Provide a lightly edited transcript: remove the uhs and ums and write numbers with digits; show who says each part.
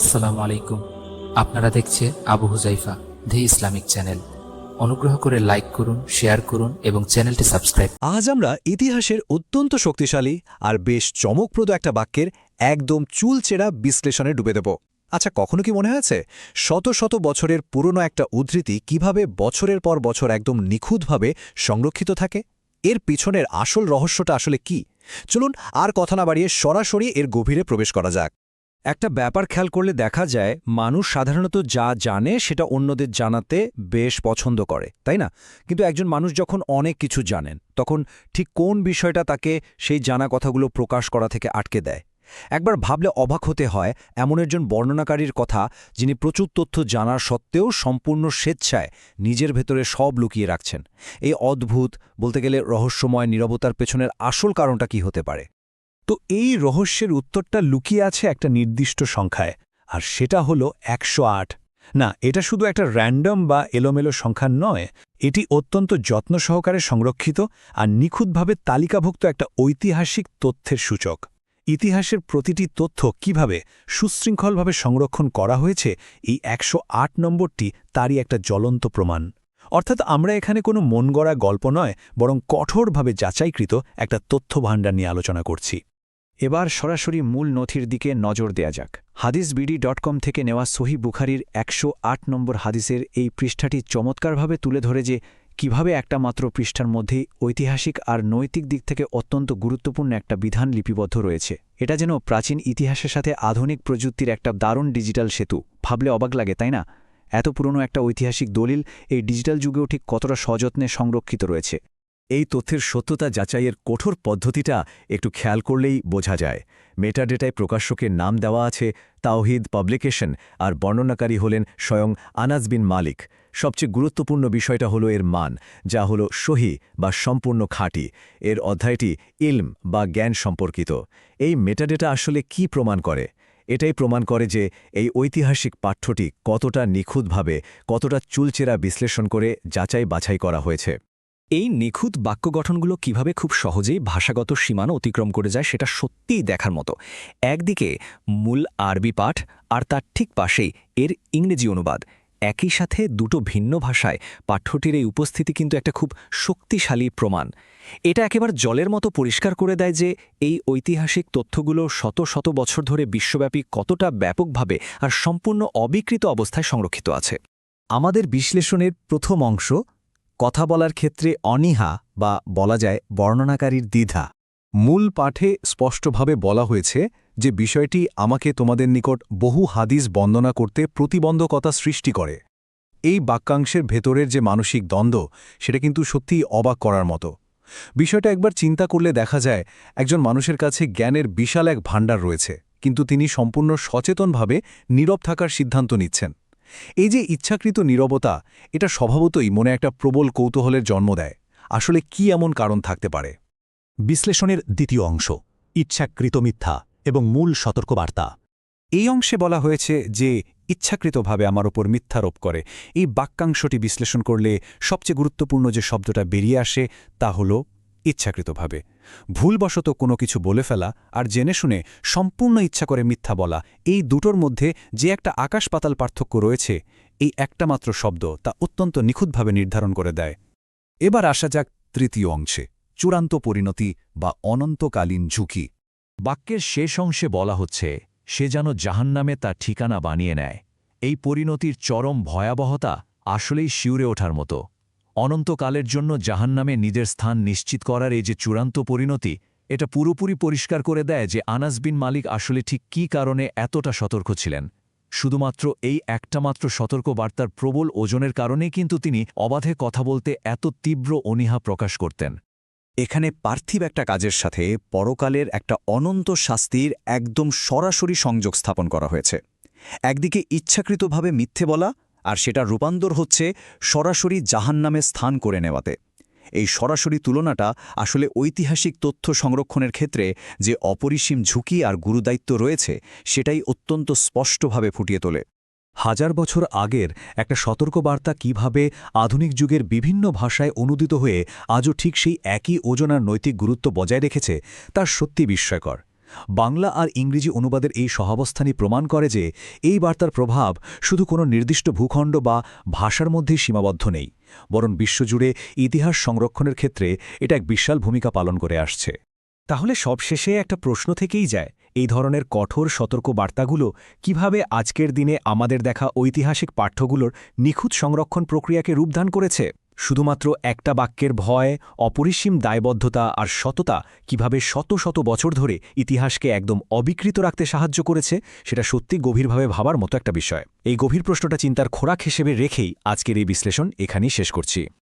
Speaker 1: আসসালামু আলাইকুম। আপনারা দেখছে আবু হুজাইফা দি ইসলামিক চ্যানেল। অনুগ্রহ করে লাইক করুন, শেয়ার করুন এবং চ্যানেলটি সাবস্ক্রাইব।
Speaker 2: আজ আমরা ইতিহাসের অত্যন্ত শক্তিশালী আর বেশ চমকপ্রদ একটা বাক্যের একদম চুলচেরা বিশ্লেষণে ডুবে দেব। আচ্ছা, কখনো কি মনে হয়েছে শত শত বছরের পুরনো একটা উদ্ধৃতি কিভাবে বছরের পর বছর একদম নিখুঁতভাবে সংরক্ষিত থাকে? এর পিছনের আসল রহস্যটা আসলে কি? চলুন আর কথা না বাড়িয়ে সরাসরি এর গভীরে প্রবেশ করা যাক। একটা ব্যাপার খেয়াল করলে দেখা যায়, মানুষ সাধারণত যা জানে সেটা অন্যদের জানাতে বেশ পছন্দ করে, তাই না? কিন্তু একজন মানুষ যখন অনেক কিছু জানেন, তখন ঠিক কোন বিষয়টা তাকে সেই জানা কথাগুলো প্রকাশ করা থেকে আটকে দেয়? একবার ভাবলে অবাক হতে হয়, এমন একজন বর্ণনাকারীর কথা যিনি প্রচুর তথ্য জানার সত্ত্বেও সম্পূর্ণ স্বেচ্ছায় নিজের ভেতরে সব লুকিয়ে রাখছেন। এই অদ্ভুত, বলতে গেলে রহস্যময় নীরবতার পেছনের আসল কারণটা কি হতে পারে? তো এই রহস্যের উত্তরটা লুকিয়ে আছে একটা নির্দিষ্ট সংখ্যায়, আর সেটা হলো ১০৮। না, এটা শুধু একটা র্যান্ডম বা এলোমেলো সংখ্যা নয়, এটি অত্যন্ত যত্ন সহকারে সংরক্ষিত আর নিখুঁতভাবে তালিকাভুক্ত একটা ঐতিহাসিক তথ্যের সূচক। ইতিহাসের প্রতিটি তথ্য কিভাবে সুশৃঙ্খলভাবে সংরক্ষণ করা হয়েছে, এই ১০৮ নম্বরটি তারই একটা জ্বলন্ত প্রমাণ। অর্থাৎ আমরা এখানে কোনো মনগড়া গল্প নয়, বরং কঠোরভাবে যাচাইকৃত একটা তথ্যভাণ্ডার নিয়ে আলোচনা করছি। এবার সরাসরি মূল নথির দিকে নজর দেয়া যাক। hadisbd.com থেকে নেওয়া সহিহ বুখারীর ১০৮ নম্বর হাদিসের এই পৃষ্ঠাটি চমৎকারভাবে তুলে ধরে যে কিভাবে একটা মাত্র পৃষ্ঠার মধ্যেই ঐতিহাসিক আর নৈতিক দিক থেকে অত্যন্ত গুরুত্বপূর্ণ একটা বিধান লিপিবদ্ধ রয়েছে। এটা যেন প্রাচীন ইতিহাসের সাথে আধুনিক প্রযুক্তির একটা দারুণ ডিজিটাল সেতু। ভাবলে অবাক লাগে, তাই না? এত পুরনো একটা ঐতিহাসিক দলিল এই ডিজিটাল যুগেও ঠিক কতটা সযত্নে সংরক্ষিত রয়েছে। এই তথ্যের সত্যতা যাচাইয়ের কঠোর পদ্ধতিটা একটু খেয়াল করলেই বোঝা যায়। মেটাডেটায় প্রকাশকের নাম দেওয়া আছে তাওহিদ পাবলিকেশন, আর বর্ণনাকারী হলেন স্বয়ং আনাস বিন মালিক। সবচেয়ে গুরুত্বপূর্ণ বিষয়টা হলো এর মান, যা হলো সহি বা সম্পূর্ণ খাঁটি। এর অধ্যায়টি ইলম বা জ্ঞান সম্পর্কিত। এই মেটাডেটা আসলে কি প্রমাণ করে? এটাই প্রমাণ করে যে এই ঐতিহাসিক পাঠ্যটি কতটা নিখুঁতভাবে, কতটা চুলচেরা বিশ্লেষণ করে যাচাই বাছাই করা হয়েছে। এই নিখুঁত বাক্য গঠনগুলো কিভাবে খুব সহজেই ভাষাগত সীমানা অতিক্রম করে যায় সেটা সত্যিই দেখার মতো। একদিকে মূল আরবি পাঠ, আর তার ঠিক পাশেই এর ইংরেজি অনুবাদ। একই সাথে দুটো ভিন্ন ভাষায় পাঠ্যটির এই উপস্থিতি কিন্তু একটা খুব শক্তিশালী প্রমাণ। এটা একেবারে জলের মতো পরিষ্কার করে দেয় যে এই ঐতিহাসিক তথ্যগুলো শত শত বছর ধরে বিশ্বব্যাপী কতটা ব্যাপকভাবে আর সম্পূর্ণ অবিকৃত অবস্থায় সংরক্ষিত আছে। আমাদের বিশ্লেষণের প্রথম অংশ, কথা বলার ক্ষেত্রে অনীহা বা বলা যায় বর্ণনাকারীর দ্বিধা। মূল পাঠে স্পষ্টভাবে বলা হয়েছে যে বিষয়টি আমাকে তোমাদের নিকট বহু হাদিস বর্ণনা করতে প্রতিবন্ধকতা সৃষ্টি করে। এই বাক্যাংশের ভেতরের যে মানসিক দ্বন্দ্ব, সেটা কিন্তু সত্যিই অবাক করার মতো। বিষয়টা একবার চিন্তা করলে দেখা যায়, একজন মানুষের কাছে জ্ঞানের বিশাল এক ভাণ্ডার রয়েছে, কিন্তু তিনি সম্পূর্ণ সচেতনভাবে নীরব থাকার সিদ্ধান্ত নিচ্ছেন। এই যে ইচ্ছাকৃত নীরবতা, এটা স্বভাবতই মনে একটা প্রবল কৌতূহলের জন্ম দেয়। আসলে কি এমন কারণ থাকতে পারে? বিশ্লেষণের দ্বিতীয় অংশ, ইচ্ছাকৃত মিথ্যা এবং মূল সতর্কবার্তা। এই অংশে বলা হয়েছে যে ইচ্ছাকৃতভাবে আমার ওপর মিথ্যারোপ করে। এই বাক্যাংশটি বিশ্লেষণ করলে সবচেয়ে গুরুত্বপূর্ণ যে শব্দটা বেরিয়ে আসে তা হল ইচ্ছাকৃতভাবে। ভুলবশত কোনো কিছু বলে ফেলা আর জেনে শুনে সম্পূর্ণ ইচ্ছা করে মিথ্যা বলা, এই দুটোর মধ্যে যে একটা আকাশ পাতাল পার্থক্য রয়েছে, এই একটা মাত্র শব্দ তা অত্যন্ত নিখুঁতভাবে নির্ধারণ করে দেয়। এবার আসা যাক তৃতীয় অংশে, চূড়ান্ত পরিণতি বা অনন্তকালীন ঝুঁকি। বাক্যের শেষ অংশে বলা হচ্ছে, সে যেন জাহান্নামে তার ঠিকানা বানিয়ে নেয়। এই পরিণতির চরম ভয়াবহতা আসলেই শিউরে ওঠার মতো। অনন্তকালের জন্য জাহান্নামে নিজের স্থান নিশ্চিত করার এই যে চূড়ান্ত পরিণতি, এটা পুরোপুরি পরিষ্কার করে দেয় যে আনাস বিন মালিক আসলে ঠিক কী কারণে এতটা সতর্ক ছিলেন। শুধুমাত্র এই একটা মাত্র সতর্কবার্তার প্রবল ওজনের কারণেই কিন্তু তিনি অবাধে কথা বলতে এত তীব্র অনীহা প্রকাশ করতেন। এখানে পার্থিব একটা কাজের সাথে পরকালের একটা অনন্ত শাস্তির একদম সরাসরি সংযোগ স্থাপন করা হয়েছে। একদিকে ইচ্ছাকৃতভাবে মিথ্যে বলা, আর সেটা রূপান্তর হচ্ছে সরাসরি জাহান্নামে স্থান করে নেওয়াতে। এই সরাসরি তুলনাটা আসলে ঐতিহাসিক তথ্য সংরক্ষণের ক্ষেত্রে যে অপরিসীম ঝুঁকি আর গুরুদায়িত্ব রয়েছে, সেটাই অত্যন্ত স্পষ্টভাবে ফুটিয়ে তোলে। হাজার বছর আগের একটা সতর্কবার্তা কিভাবে আধুনিক যুগের বিভিন্ন ভাষায় অনুদিত হয়ে আজও ঠিক সেই একই ওজন আর নৈতিক গুরুত্ব বজায় রেখেছে, তা সত্যি বিস্ময়কর। বাংলা আর ইংরেজি অনুবাদের এই সহাবস্থানই প্রমাণ করে যে এই বার্তার প্রভাব শুধু কোনো নির্দিষ্ট ভূখণ্ড বা ভাষার মধ্যেই সীমাবদ্ধ নেই, বরং বিশ্বজুড়ে ইতিহাস সংরক্ষণের ক্ষেত্রে এটা এক বিশাল ভূমিকা পালন করে আসছে।
Speaker 3: তাহলে সবশেষে একটা প্রশ্ন থেকেই যায়, এই ধরনের কঠোর সতর্ক বার্তাগুলো কিভাবে আজকের দিনে আমাদের দেখা ঐতিহাসিক পাঠ্যগুলোর নিখুঁত সংরক্ষণ প্রক্রিয়াকে রূপদান করেছে? শুধুমাত্র একটা বাক্যের ভয়, অপরিসীম দায়বদ্ধতা আর সততা কিভাবে শত শত বছর ধরে ইতিহাসকে একদম অবিকৃত রাখতে সাহায্য করেছে, সেটা সত্যি গভীরভাবে ভাবার মতো একটা বিষয়। এই গভীর প্রশ্নটা চিন্তার খোরাক হিসেবে রেখেই আজকের এই বিশ্লেষণ এখানেই শেষ করছি।